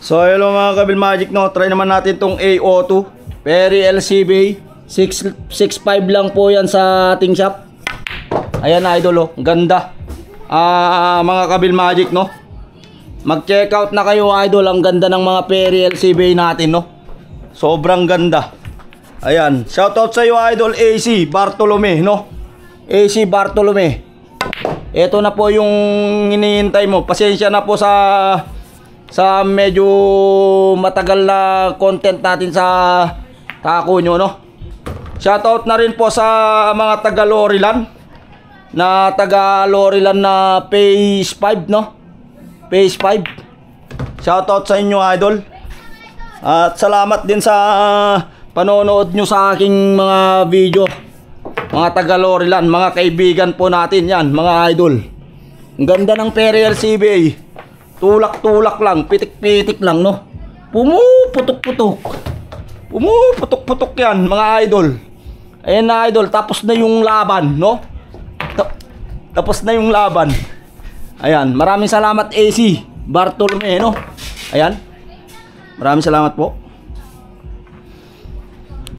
So hello mga Kabil Magic, no. Try naman natin tong AO2 Perry LCB 665 lang po yan sa ating shop. Ayan idol, oh. Ganda. Mga Kabil Magic, no. Mag check out na kayo idol. Ang ganda ng mga Perry LCB natin, no. Sobrang ganda. Ayan, shoutout sa iyo idol AC Bartolome, no. AC Bartolome. Ito na po yung hinihintay mo. Pasensya na po sa medyo matagal na content natin sa tako nyo, no. Shoutout na rin po sa mga taga Lorilan na Phase 5, no. Phase 5. Shoutout sa inyo idol. At salamat din sa panonood nyo sa aking mga video. Mga taga Lorilan, mga kaibigan po natin yan, mga idol. Ang ganda ng Perry LCB. Tulak-tulak lang, pitik-pitik lang, no. Pumuputok-putok. Pumuputok-putok yan, mga idol. Ayan na idol, tapos na yung laban, no. Tapos na yung laban. Ayan, maraming salamat AC Bartolome, no. Ayan. Maraming salamat po.